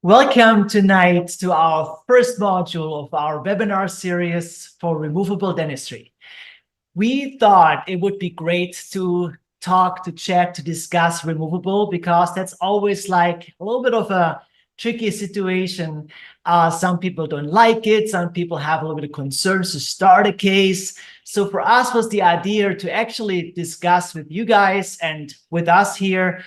Welcome tonight to our first module of our webinar series for removable dentistry. We thought it would be great to talk, to chat, to discuss removable because that's always like a little bit of a tricky situation. Some people don't like it. Some people have a little bit of concerns to start a case. So for us was the idea to actually discuss with you guys and with us here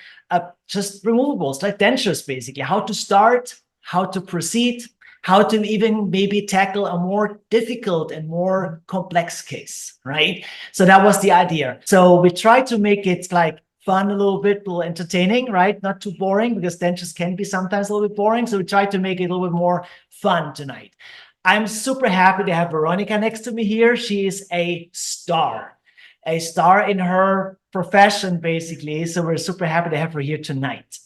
just removables like dentures, basically, how to start, how to proceed, how to even maybe tackle a more difficult and more complex case, right? So that was the idea. So we tried to make it like fun a little bit, a little entertaining, right? Not too boring because dentures can be sometimes a little bit boring. So we tried to make it a little bit more fun tonight. I'm super happy to have Veronica next to me here. She is a star in her profession, basically. So we're super happy to have her here tonight.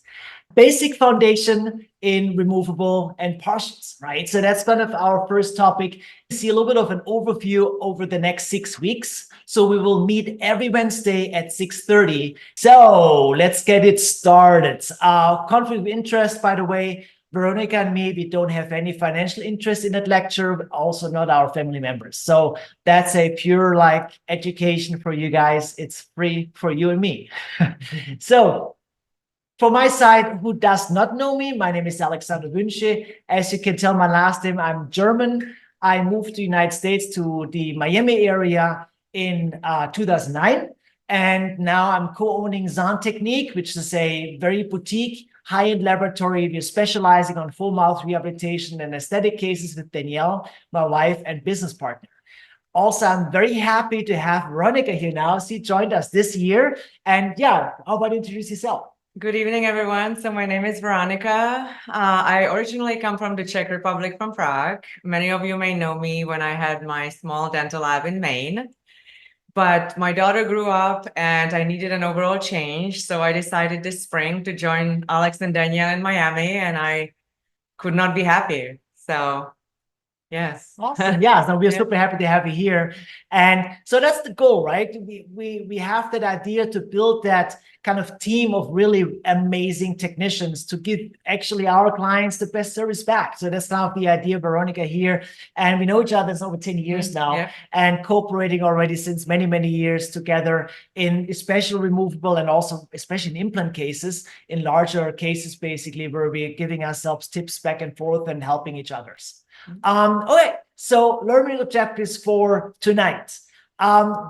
Basic foundation in removable and partials, right? So that's kind of our first topic. See a little bit of an overview over the next 6 weeks. So we will meet every Wednesday at 6:30. So let's get it started. Conflict of interest, by the way, Veronica and me, we don't have any financial interest in that lecture, but also not our family members. So that's a pure like education for you guys. It's free for you and me. So from my side, who does not know me, my name is Alexander Wünsche. As you can tell my last name, I'm German. I moved to the United States to the Miami area in 2009. And now I'm co-owning Zahntechnique, which is a very boutique, high-end laboratory. We're specializing on full mouth rehabilitation and aesthetic cases with Danielle, my wife and business partner. Also, I'm very happy to have Veronica here now. She joined us this year. And yeah, how about introduce yourself? Good evening, everyone. So my name is Veronica. I originally come from the Czech Republic, from Prague. Many of you may know me when I had my small dental lab in Maine. But my daughter grew up and I needed an overall change. So I decided this spring to join Alex and Danielle in Miami, and I could not be happier. So yes. Awesome. Yeah, so we're super happy to have you here. And so that's the goal, right? We have that idea to build that kind of team of really amazing technicians to give actually our clients the best service back. So that's now the idea, Veronica here. And we know each other over 10 years now and cooperating already since many, many years together in especially removable and also especially in implant cases, in larger cases, basically, where we're giving ourselves tips back and forth and helping each others. Okay, so learning objectives for tonight.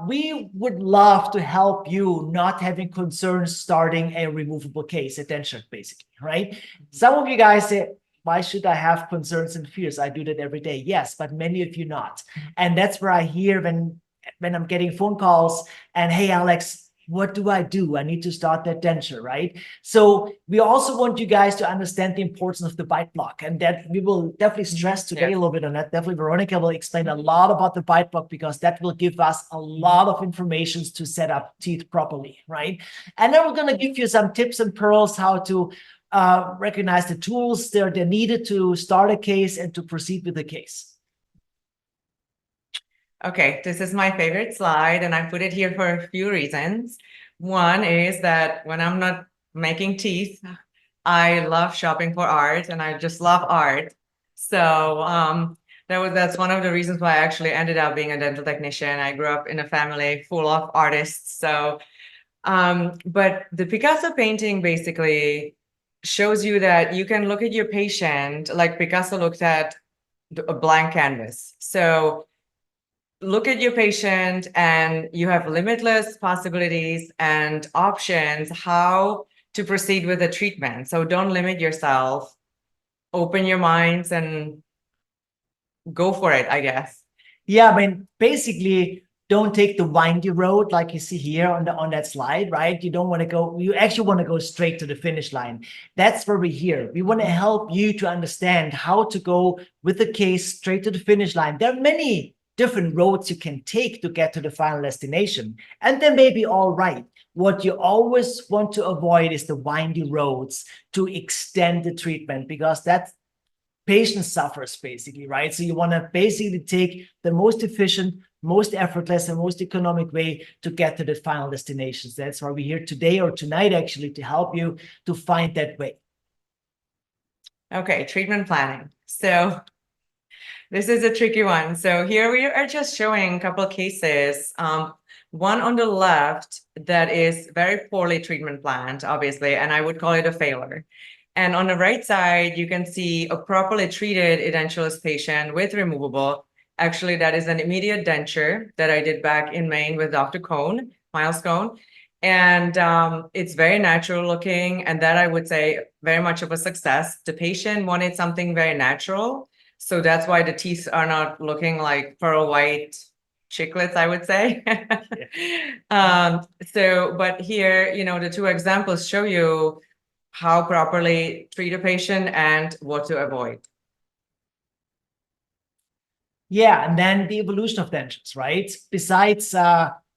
We would love to help you not having concerns starting a removable case, a denture, basically, right? Some of you guys say, why should I have concerns and fears? I do that every day. Yes, but many of you not. And that's where I hear when I'm getting phone calls and, hey, Alex, what do? I need to start that denture, right? So we also want you guys to understand the importance of the bite block, and that we will definitely stress today a little bit on that. Definitely Veronica will explain a lot about the bite block because that will give us a lot of information to set up teeth properly, right? And then we're going to give you some tips and pearls how to recognize the tools they're needed to start a case and to proceed with the case. Okay, this is my favorite slide, and I put it here for a few reasons. One is that when I'm not making teeth, I love shopping for art, and I just love art. So that's one of the reasons why I actually ended up being a dental technician. I grew up in a family full of artists. So, but the Picasso painting basically shows you that you can look at your patient like Picasso looked at a blank canvas. So look at your patient and you have limitless possibilities and options how to proceed with the treatment. So don't limit yourself, open your minds and go for it, I guess. Yeah, I mean, basically, don't take the windy road like you see here on that slide, right? You don't want to go, you actually want to go straight to the finish line. That's where we're here. We want to help you to understand how to go with the case straight to the finish line. There are many different roads you can take to get to the final destination, and they may be all right. What you always want to avoid is the windy roads to extend the treatment, because that's patient suffers basically, right? So you want to basically take the most efficient, most effortless, and most economic way to get to the final destinations. That's why we're here today or tonight actually to help you to find that way. Okay, treatment planning. So this is a tricky one. So here we are just showing a couple of cases. One on the left that is very poorly treatment planned, obviously, and I would call it a failure. And on the right side, you can see a properly treated edentulous patient with removable. Actually, that is an immediate denture that I did back in Maine with Dr. Cohn, Miles Cohn. And it's very natural looking, and that I would say very much of a success. The patient wanted something very natural. So that's why the teeth are not looking like pearl white chiclets, I would say. But here, the two examples show you how properly treat a patient and what to avoid. Yeah, and then the evolution of dentures, right? Besides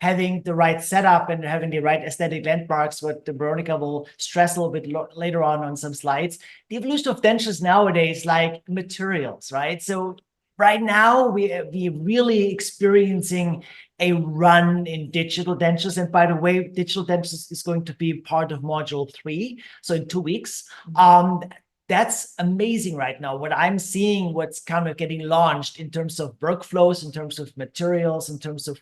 having the right setup and having the right aesthetic landmarks, what Veronica will stress a little bit later on some slides, the evolution of dentures nowadays, like materials, right? So right now we really experiencing a run in digital dentures. And by the way, digital dentures is going to be part of module 3, so in 2 weeks. That's amazing right now. What I'm seeing, what's kind of getting launched in terms of workflows, in terms of materials, in terms of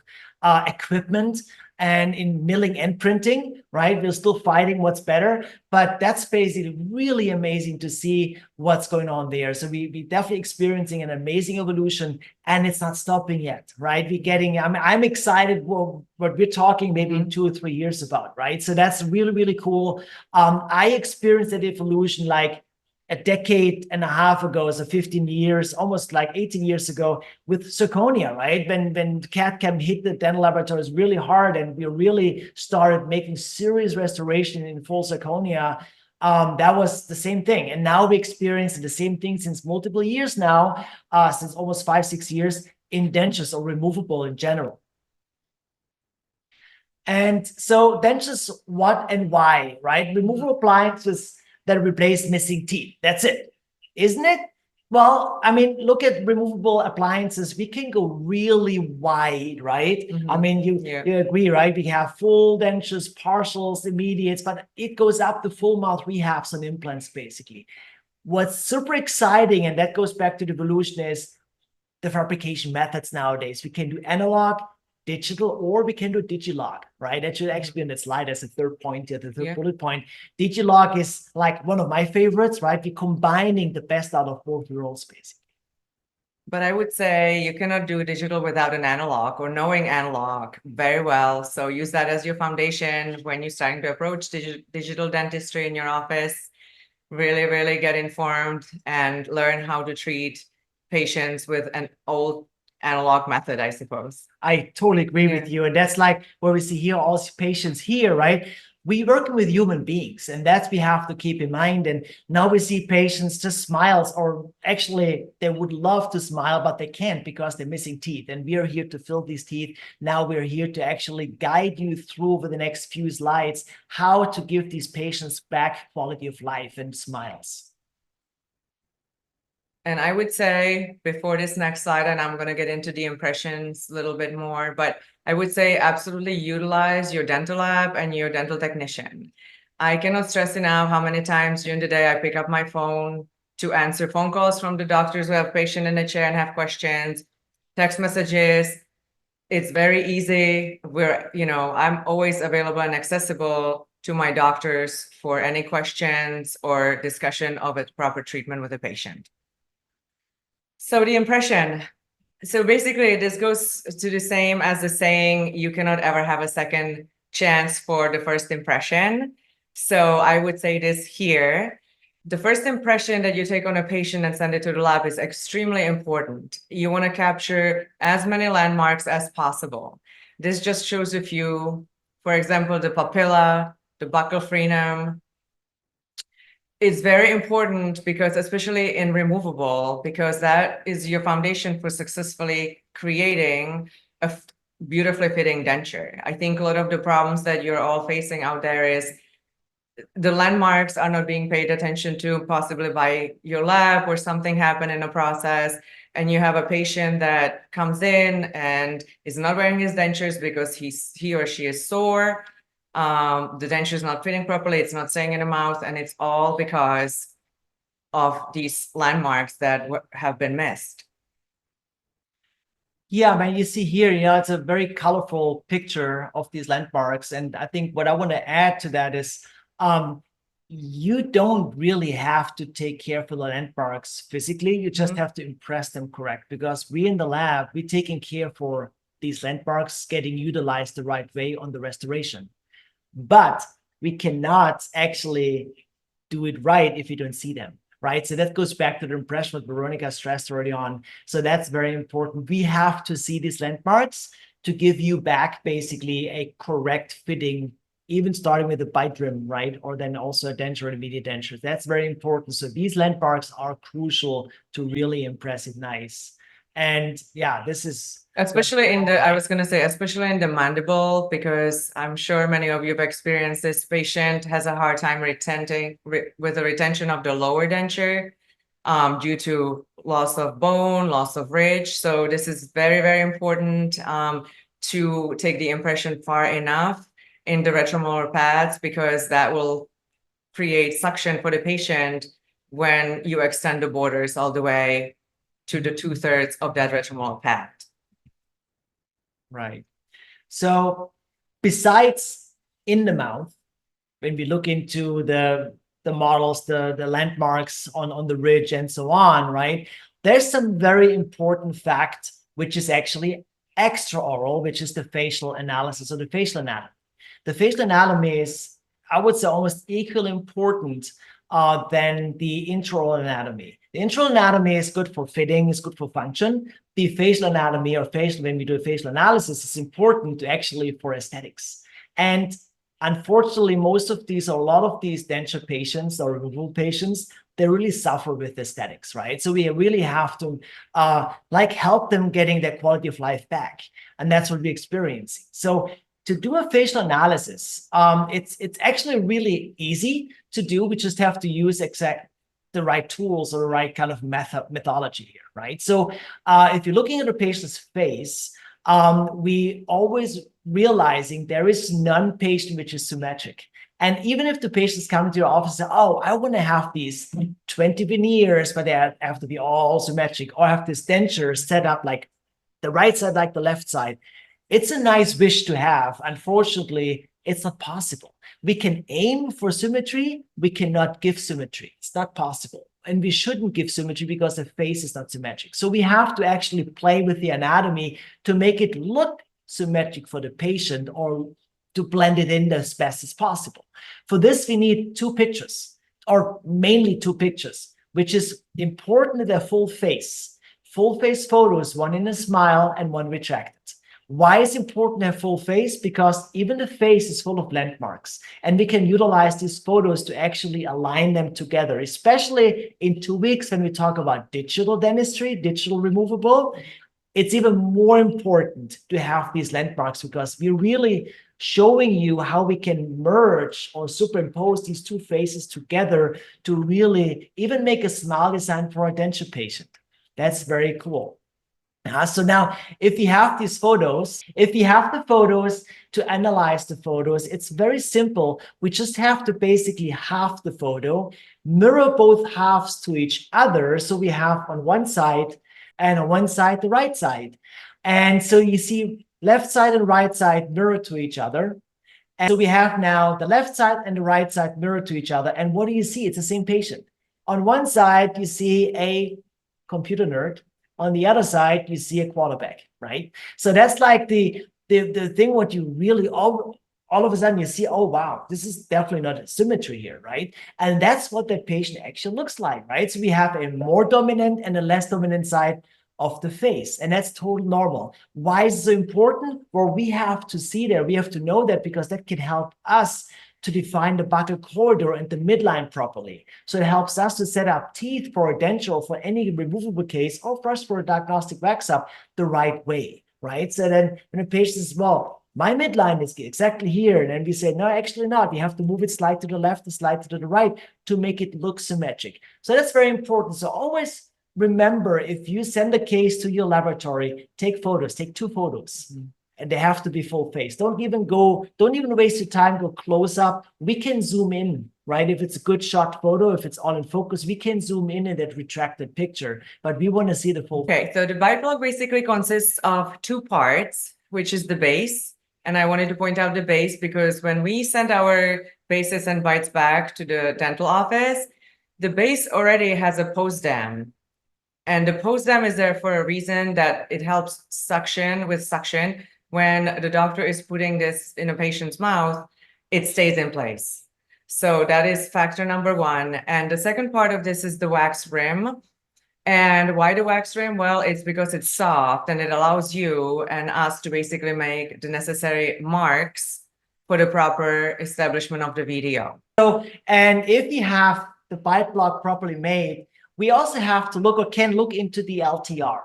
equipment, and in milling and printing, right? We're still fighting what's better, but that's basically really amazing to see what's going on there. So we definitely experiencing an amazing evolution, and it's not stopping yet, right? I'm excited what we're talking maybe in 2 or 3 years about, right? So that's really, really cool. I experienced that evolution like a decade and a half ago, so 15 years, almost like 18 years ago with zirconia, right? When CAD/CAM hit the dental laboratories really hard and we really started making serious restoration in full zirconia, that was the same thing. And now we experience the same thing since multiple years now, since almost 5-6 years in dentures or removable in general. And so dentures, what and why, right? Removable appliances that replace missing teeth. That's it, isn't it? Well, I mean, look at removable appliances. We can go really wide, right? I mean, you agree, right? We have full dentures, partials, immediates, but it goes up to full mouth rehabs and implants, basically. What's super exciting, and that goes back to the evolution, is the fabrication methods nowadays. We can do analog, digital, or we can do digilog, right? That should actually be on that slide as a third point here, the third bullet point. Digilog is like one of my favorites, right? We're combining the best out of both worlds, basically. But I would say you cannot do digital without an analog or knowing analog very well. So use that as your foundation when you're starting to approach digital dentistry in your office. Really, really get informed and learn how to treat patients with an old analog method, I suppose. I totally agree with you. And that's like where we see here all patients here, right? We working with human beings, and that's we have to keep in mind. And now we see patients just smiles, or actually they would love to smile, but they can't because they're missing teeth. And we are here to fill these teeth. Now we're here to actually guide you through over the next few slides how to give these patients back quality of life and smiles. And I would say before this next slide, and I'm going to get into the impressions a little bit more, but I would say absolutely utilize your dental lab and your dental technician. I cannot stress enough how many times during the day I pick up my phone to answer phone calls from the doctors who have a patient in a chair and have questions, text messages. It's very easy. I'm always available and accessible to my doctors for any questions or discussion of a proper treatment with a patient. So the impression. So basically, this goes to the same as the saying, you cannot ever have a second chance for the first impression. So I would say this here. The first impression that you take on a patient and send it to the lab is extremely important. You want to capture as many landmarks as possible. This just shows a few, for example, the papilla, the buccal frenum. It's very important because, especially in removable, because that is your foundation for successfully creating a beautifully fitting denture. I think a lot of the problems that you're all facing out there is the landmarks are not being paid attention to, possibly by your lab, or something happened in a process, and you have a patient that comes in and is not wearing his dentures because he or she is sore. The denture is not fitting properly, it's not staying in the mouth, and it's all because of these landmarks that have been missed. Yeah, man, you see here, it's a very colorful picture of these landmarks. And I think what I want to add to that is you don't really have to take care for the landmarks physically. You just have to impress them correct, because we in the lab, we're taking care for these landmarks getting utilized the right way on the restoration. But we cannot actually do it right if you don't see them. Right. So that goes back to the impression what Veronica stressed early on. So that's very important. We have to see these landmarks to give you back basically a correct fitting, even starting with a bite rim, right? Or then also a denture and immediate dentures. That's very important. So these landmarks are crucial to really impress it nice. And yeah, this is especially in the, I was going to say, especially in the mandible, because I'm sure many of you have experienced this patient has a hard time with the retention of the lower denture due to loss of bone, loss of ridge. So this is very, very important to take the impression far enough in the retromolar pads, because that will create suction for the patient when you extend the borders all the way to the 2/3 of that retromolar pad. Right. So besides in the mouth, when we look into the models, the landmarks on the ridge and so on, right? There's some very important fact, which is actually extraoral, which is the facial analysis or the facial anatomy. The facial anatomy is, I would say, almost equally important than the intraoral anatomy. The intraoral anatomy is good for fitting, is good for function. The facial anatomy or facial, when we do a facial analysis, is important to actually for aesthetics. And unfortunately, most of these, or a lot of these denture patients or removal patients, they really suffer with aesthetics, right? So we really have to help them getting their quality of life back. And that's what we're experiencing. So to do a facial analysis, it's actually really easy to do. We just have to use the right tools or the right kind of methodology here, right? So if you're looking at a patient's face, we always realizing there is none patient which is symmetric. And even if the patients come to your office and say, oh, I want to have these 20 veneers, but they have to be all symmetric, or have this denture set up like the right side, like the left side. It's a nice wish to have. Unfortunately, it's not possible. We can aim for symmetry. We cannot give symmetry. It's not possible. And we shouldn't give symmetry because the face is not symmetric. So we have to actually play with the anatomy to make it look symmetric for the patient, or to blend it in as best as possible. For this, we need two pictures, or mainly two pictures, which is important in their full face. Full face photos, one in a smile and one retracted. Why is it important to have full face? Because even the face is full of landmarks, and we can utilize these photos to actually align them together, especially in 2 weeks when we talk about digital dentistry, digital removable. It's even more important to have these landmarks, because we're really showing you how we can merge or superimpose these two faces together to really even make a smile design for a denture patient. That's very cool. So now, if you have these photos, if you have the photos to analyze the photos, it's very simple. We just have to basically half the photo, mirror both halves to each other. So we have on one side and on one side, the right side. And so you see left side and right side mirror to each other. And so we have now the left side and the right side mirror to each other. And what do you see? It's the same patient. On one side, you see a computer nerd. On the other side, you see a quarterback, right? So that's like the thing what you really all of a sudden you see, oh, wow, this is definitely not a symmetry here, right? And that's what that patient actually looks like, right? So we have a more dominant and a less dominant side of the face, and that's totally normal. Why is it so important? Well, we have to see that, we have to know that, because that can help us to define the buccal corridor and the midline properly. So it helps us to set up teeth for a denture or for any removable case, or first for a diagnostic wax up the right way, right? So then when a patient says, well, my midline is exactly here, and then we say, no, actually not. We have to move it slightly to the left and slightly to the right to make it look symmetric. So that's very important. So always remember, if you send a case to your laboratory, take photos, take 2 photos. and they have to be full face. Don't even waste your time, go close up. We can zoom in, right? If it's a good shot photo, if it's all in focus, we can zoom in that retracted picture, but we want to see the full. Okay, so the bite block basically consists of two parts, which is the base. And I wanted to point out the base because when we send our bases and bites back to the dental office, the base already has a post dam. And the post dam is there for a reason, that it helps suction. When the doctor is putting this in a patient's mouth, it stays in place. So that is factor number one. And the second part of this is the wax rim. And why the wax rim? Well, it's because it's soft and it allows you and us to basically make the necessary marks for the proper establishment of the video. So, and if we have the bite block properly made, we also have to can look into the LTR.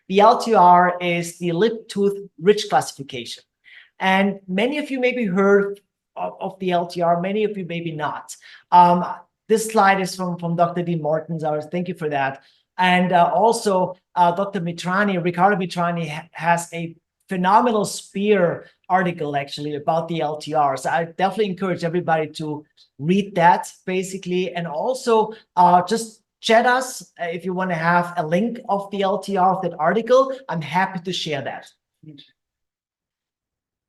The LTR is the lip tooth ridge classification. And many of you maybe heard of the LTR, many of you maybe not. This slide is from Dr. Dean Martins. Thank you for that. And also Dr. Ricardo Mitrani has a phenomenal Spear article actually about the LTR. So I definitely encourage everybody to read that basically. And also just chat us if you want to have a link of the LTR of that article. I'm happy to share that.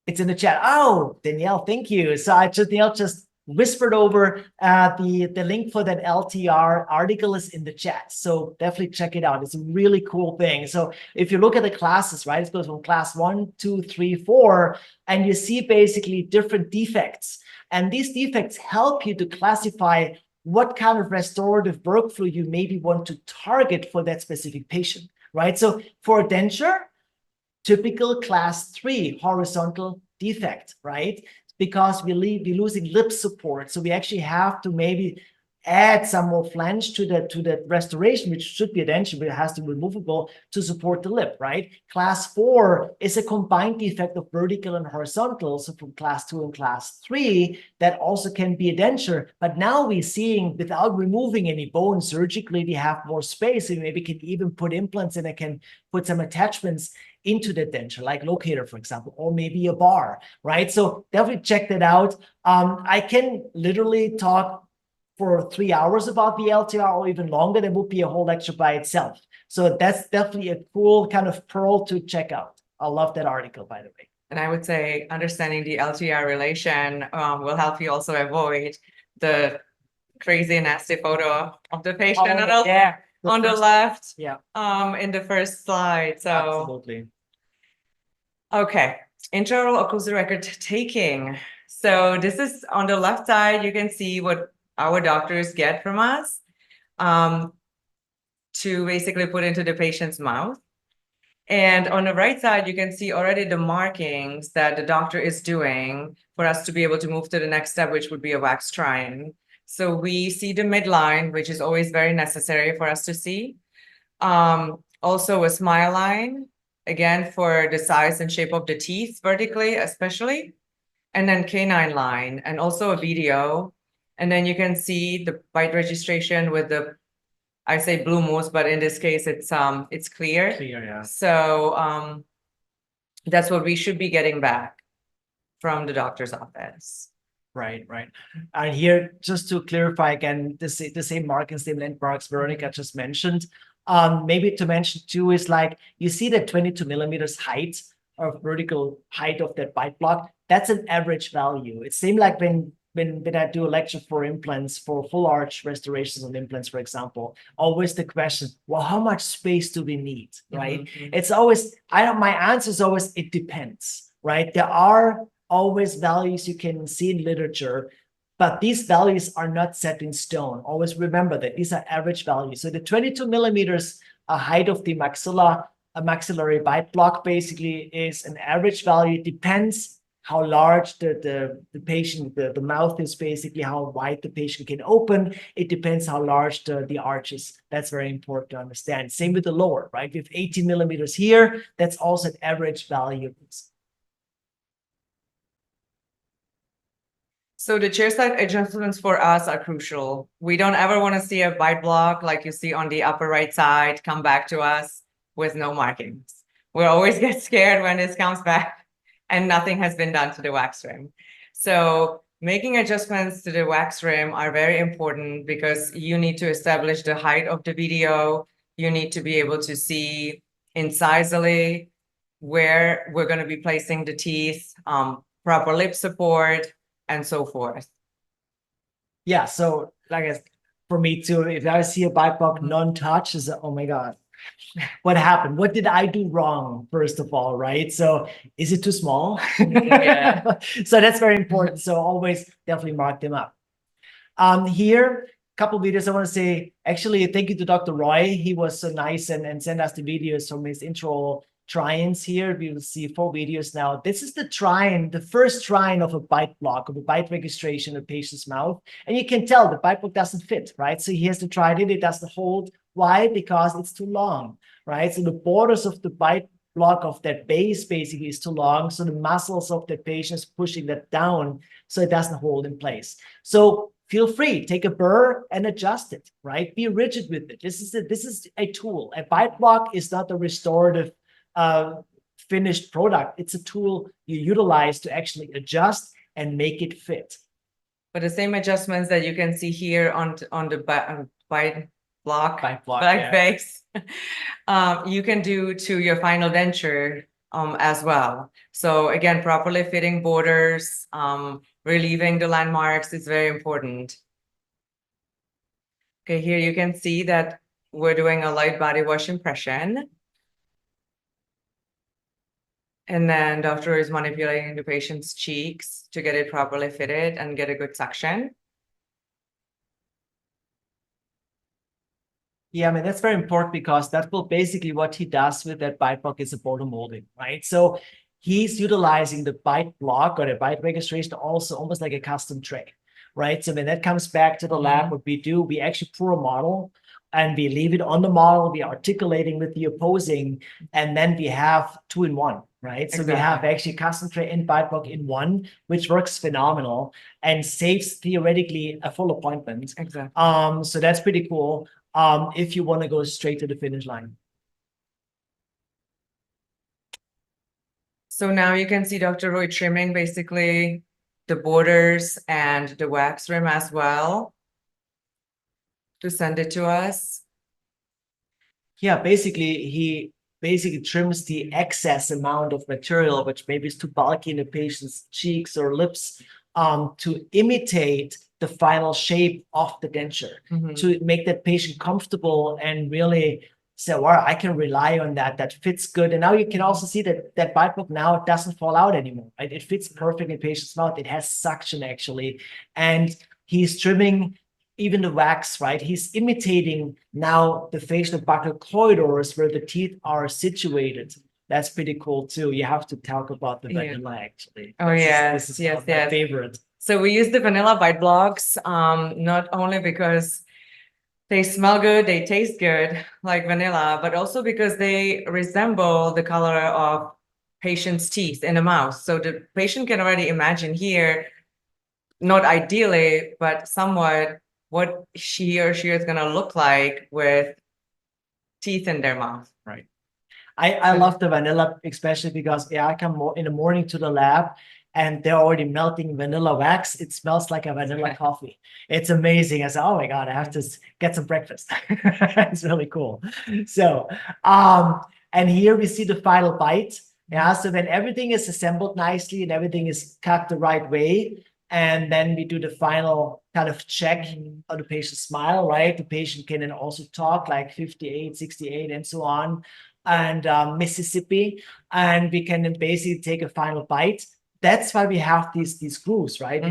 It's in the chat. Oh, Danielle, thank you. So Danielle just whispered over the link for that LTR article is in the chat. So definitely check it out. It's a really cool thing. So if you look at the classes, right, it goes from class 1, 2, 3, 4, and you see basically different defects. And these defects help you to classify what kind of restorative workflow you maybe want to target for that specific patient, right? So for a denture, typical class 3 horizontal defect, right? Because we're losing lip support. So we actually have to maybe add some more flange to the restoration, which should be a denture, but it has to be removable to support the lip, right? Class 4 is a combined defect of vertical and horizontal. So from class 2 and class 3, that also can be a denture. But now we're seeing without removing any bone surgically, we have more space. And maybe can even put implants and I can put some attachments into the denture, like locator, for example, or maybe a bar, right? So definitely check that out. I can literally talk for 3 hours about the LTR or even longer. That would be a whole lecture by itself. So that's definitely a cool kind of pearl to check out. I love that article, by the way. And I would say understanding the LTR relation will help you also avoid the crazy nasty photo of the patient on the left, in the first slide. So absolutely. Okay, intraoral occlusal record taking. So this is on the left side. You can see what our doctors get from us to basically put into the patient's mouth. And on the right side, you can see already the markings that the doctor is doing for us to be able to move to the next step, which would be a wax trying. So we see the midline, which is always very necessary for us to see. Also a smile line, again, for the size and shape of the teeth vertically, especially. And then canine line and also a video. And then you can see the bite registration with the, I say blue mousse, but in this case, it's clear. Clear, yeah. So that's what we should be getting back from the doctor's office. Right. And here, just to clarify again, the same markings, same landmarks Veronica just mentioned. Maybe to mention too is like, you see that 22 millimeters height or vertical height of that bite block. That's an average value. It's same like when I do a lecture for implants, for full arch restorations on implants, for example, always the question, well, how much space do we need, right? It's always, my answer is always, it depends, right? There are always values you can see in literature, but these values are not set in stone. Always remember that these are average values. So the 22 millimeters height of the maxillary bite block basically is an average value. It depends how large the patient, the mouth is, basically how wide the patient can open. It depends how large the arch is. That's very important to understand. Same with the lower, right? We have 18 millimeters here. That's also an average value. So the chairside adjustments for us are crucial. We don't ever want to see a bite block like you see on the upper right side come back to us with no markings. We always get scared when this comes back and nothing has been done to the wax rim. So making adjustments to the wax rim are very important because you need to establish the height of the video. You need to be able to see incisally where we're going to be placing the teeth, proper lip support, and so forth. Yeah, so for me too, if I see a bite block non-touch, is oh my God, what happened? What did I do wrong, first of all, right? So is it too small? Yeah. So that's very important. So always definitely mark them up. Here, a couple videos I want to say, actually, thank you to Dr. Roy. He was so nice and sent us the videos from his intro try-ins here. We will see 4 videos now. This is the try-in, the first try-in of a bite block, of a bite registration of a patient's mouth. And you can tell the bite block doesn't fit, right? So he has to try it, it doesn't hold. Why? Because it's too long, right? So the borders of the bite block of that base basically is too long. So the muscles of the patient is pushing that down so it doesn't hold in place. So feel free, take a burr and adjust it, right? Be rigid with it. This is a tool. A bite block is not a restorative finished product. It's a tool you utilize to actually adjust and make it fit. But the same adjustments that you can see here on the bite block yeah. base, you can do to your final denture as well. So again, properly fitting borders, relieving the landmarks is very important. Okay, here you can see that we're doing a light body wash impression. And then doctor is manipulating the patient's cheeks to get it properly fitted and get a good suction. Yeah, I mean, that's very important because that will basically what he does with that bite block is a border molding, right? So he's utilizing the bite block or the bite registration also almost like a custom tray, right? So when that comes back to the lab, what we do, we actually pour a model and we leave it on the model, we articulating with the opposing, and then we have 2-in-1, right? So we have actually custom tray and bite block in one, which works phenomenal and saves theoretically a full appointment. Exactly. So that's pretty cool. If you want to go straight to the finish line. So now you can see Dr. Roy trimming basically the borders and the wax rim as well to send it to us. Yeah, basically he trims the excess amount of material, which maybe is too bulky in the patient's cheeks or lips, to imitate the final shape of the denture, to make that patient comfortable and really say, well, I can rely on that. That fits good. And now you can also see that that bite block now it doesn't fall out anymore. Right? It fits perfectly in the patient's mouth. It has suction actually. And he's trimming even the wax, right? He's imitating now the facial buccal corridors where the teeth are situated. That's pretty cool too. You have to talk about the vanilla actually. Oh, This is yes, my favorite. So we use the vanilla bite blocks, not only because they smell good, they taste good like vanilla, but also because they resemble the color of patient's teeth in the mouth. So the patient can already imagine here, not ideally, but somewhat what she or she is going to look like with teeth in their mouth. Right. I love the vanilla, especially because I come in the morning to the lab and they're already melting vanilla wax. It smells like a vanilla coffee. It's amazing. I said, oh my God, I have to get some breakfast. It's really cool. So, and here we see the final bite. Yeah, so when everything is assembled nicely and everything is cut the right way, and then we do the final kind of check on the patient's smile, right? The patient can then also talk like 58, 68, and so on, and Mississippi, and we can then basically take a final bite. That's why we have these grooves, right?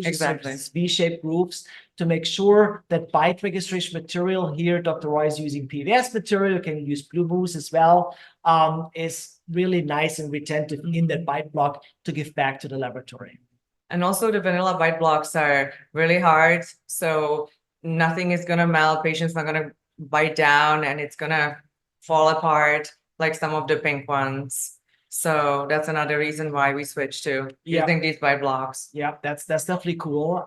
Exactly. These V-shaped grooves to make sure that bite registration material here, Dr. Roy is using PVS material, you can use blue mousse as well, is really nice and retentive in that bite block to give back to the laboratory. And also the vanilla bite blocks are really hard. So nothing is going to melt. Patient's not going to bite down and it's going to fall apart like some of the pink ones. So that's another reason why we switched to using these bite blocks. Yeah, that's definitely cool.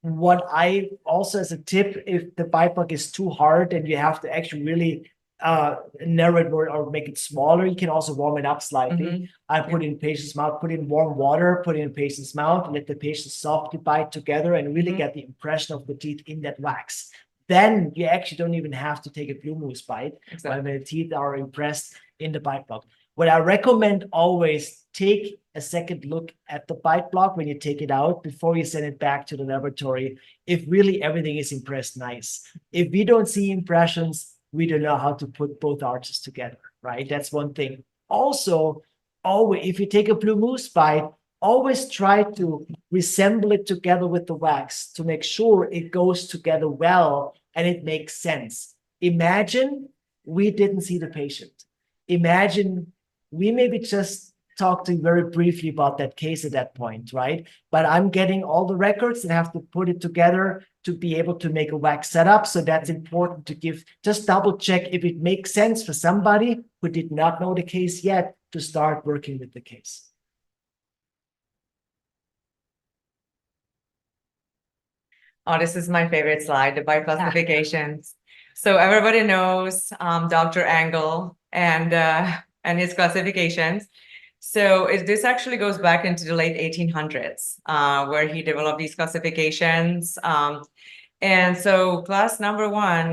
What I also as a tip, if the bite block is too hard and you have to actually really narrow it more or make it smaller. You can also warm it up slightly. I put in patient's mouth, put in warm water, put in patient's mouth, and let the patient softly bite together and really get the impression of the teeth in that wax. Then you actually don't even have to take a blue mousse bite when the teeth are impressed in the bite block. What I recommend always, take a second look at the bite block when you take it out before you send it back to the laboratory, if really everything is impressed nice. If we don't see impressions, we don't know how to put both arches together, right? That's one thing. Also, always, if you take a blue mousse bite, always try to resemble it together with the wax to make sure it goes together well and it makes sense. Imagine we didn't see the patient. Imagine we maybe just talked to you very briefly about that case at that point, right? But I'm getting all the records and have to put it together to be able to make a wax setup. So that's important to give, just double check if it makes sense for somebody who did not know the case yet to start working with the case. Oh, this is my favorite slide, the bite classifications. So everybody knows Dr. Angle and his classifications. So this actually goes back into the late 1800s, where he developed these classifications. And so class number 1,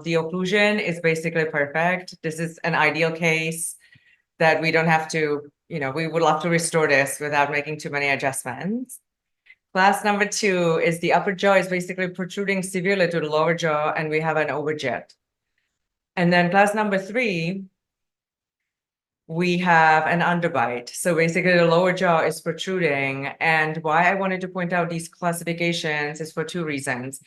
the occlusion is basically perfect. This is an ideal case that we don't have to, we would love to restore this without making too many adjustments. Class number 2 is the upper jaw is basically protruding severely to the lower jaw, and we have an overjet. And then class number 3, we have an underbite. So basically the lower jaw is protruding. And why I wanted to point out these classifications is for 2 reasons.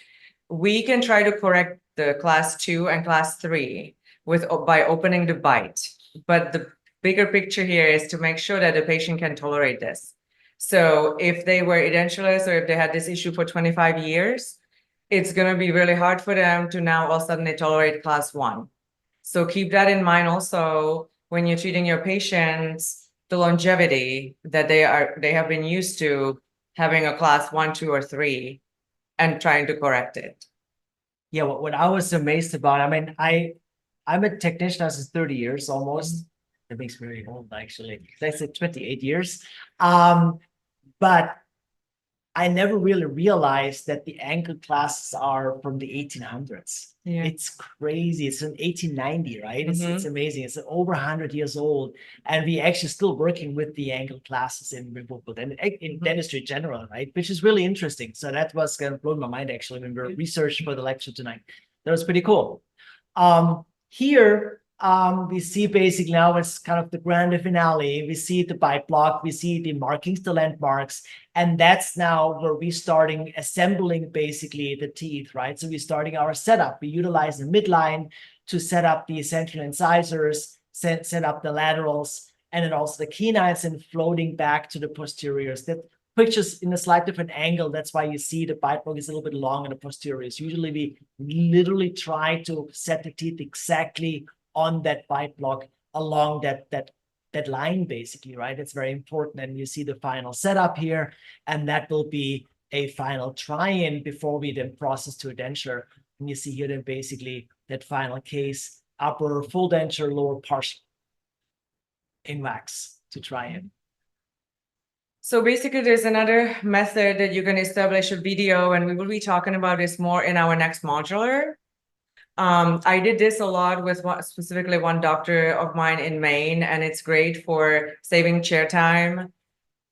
We can try to correct the class 2 and class 3 by opening the bite. But the bigger picture here is to make sure that the patient can tolerate this. So if they were edentulous or if they had this issue for 25 years, it's going to be really hard for them to now all of a sudden they tolerate class 1. So keep that in mind also when you're treating your patients, the longevity that they have been used to having a class 1, 2, or 3 and trying to correct it. Yeah, what I was amazed about, I mean, I'm a technician since 30 years almost. That makes me very old, actually. I said 28 years. But I never really realized that the angle classes are from the 1800s. Yeah. It's crazy. It's in 1890, right? It's amazing. It's over 100 years old. And we actually still working with the angle classes in removable and in dentistry in general, right? Which is really interesting. So that was kind of blowing my mind, actually, when we were researching for the lecture tonight. That was pretty cool. Here, we see basically now it's kind of the grand finale. We see the bite block, we see the markings, the landmarks, and that's now where we're starting assembling basically the teeth, right? So we're starting our setup. We utilize the midline to set up the central incisors, set up the laterals, and then also the canines and floating back to the posteriors. That pictures in a slightly different angle. That's why you see the bite block is a little bit long in the posteriors. Usually we literally try to set the teeth exactly on that bite block along that line, basically, right? It's very important. And you see the final setup here, and that will be a final try-in before we then process to a denture. And you see here then basically that final case, upper full denture, lower partial in wax to try in. So basically there's another method that you can establish a video, and we will be talking about this more in our next modular. I did this a lot with specifically one doctor of mine in Maine, and it's great for saving chair time.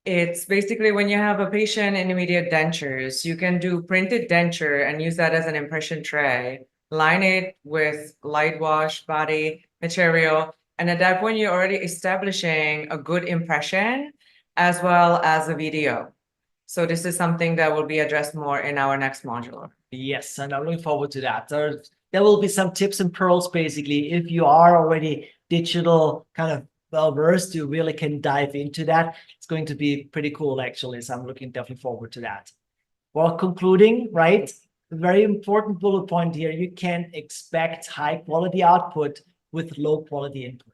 It's basically when you have a patient in immediate dentures, you can do printed denture and use that as an impression tray, line it with light wash body material. And at that point, you're already establishing a good impression as well as a video. So this is something that will be addressed more in our next module. Yes, and I'm looking forward to that. There will be some tips and pearls, basically. If you are already digital kind of well-versed, you really can dive into that. It's going to be pretty cool, actually. So I'm looking definitely forward to that. Well, concluding, right? A very important bullet point here. You can't expect high quality output with low quality input.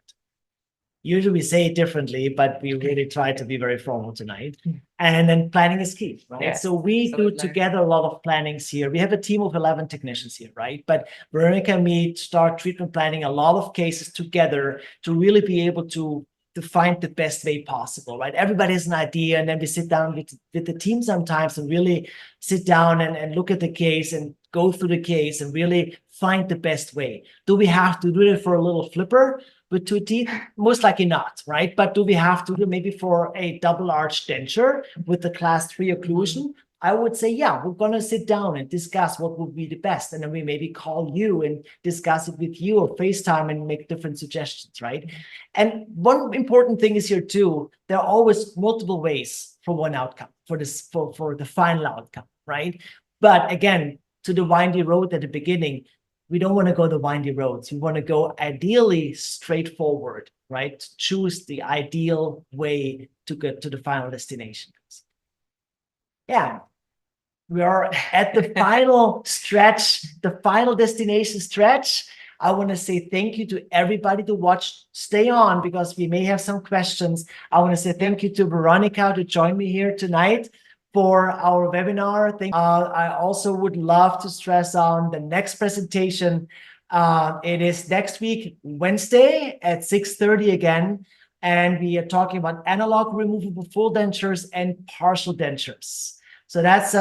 Usually we say it differently, but we really try to be very formal tonight. And then planning is key, right? Yes, So we do absolutely. together a lot of plannings here. We have a team of 11 technicians here, right? But Veronica and me start treatment planning a lot of cases together to really be able to find the best way possible, right? Everybody has an idea, and then we sit down with the team sometimes and really sit down and look at the case and go through the case and really find the best way. Do we have to do it for a little flipper with 2 teeth? Most likely not, right? But do we have to do maybe for a double arch denture with the class 3 occlusion? I would say, yeah, we're going to sit down and discuss what would be the best. And then we maybe call you and discuss it with you or FaceTime and make different suggestions, right? And one important thing is here too, there are always multiple ways for one outcome, for this, for the final outcome, right? But again, to the windy road at the beginning, we don't want to go the windy roads. We want to go ideally straightforward, right? Choose the ideal way to get to the final destination. Yeah. We are at the final stretch, the final destination stretch. I want to say thank you to everybody to watch. Stay on because we may have some questions. I want to say thank you to Veronica to join me here tonight for our webinar. I also would love to stress on the next presentation. It is next week, Wednesday at 6:30 again. And we are talking about analog removable full dentures and partial dentures. So that's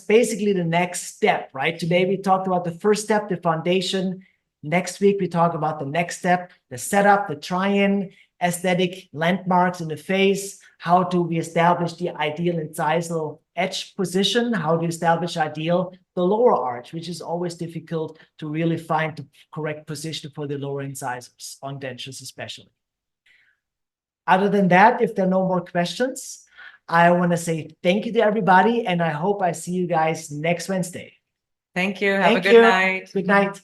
basically the next step, right? Today we talked about the first step, the foundation. Next week we talk about the next step, the setup, the try-in, aesthetic landmarks in the face. How do we establish the ideal incisal edge position? How do you establish ideal the lower arch, which is always difficult to really find the correct position for the lower incisors on dentures especially. Other than that, if there are no more questions, I want to say thank you to everybody, and I hope I see you guys next Wednesday. Thank you. Have a Thank good you. night. Good night.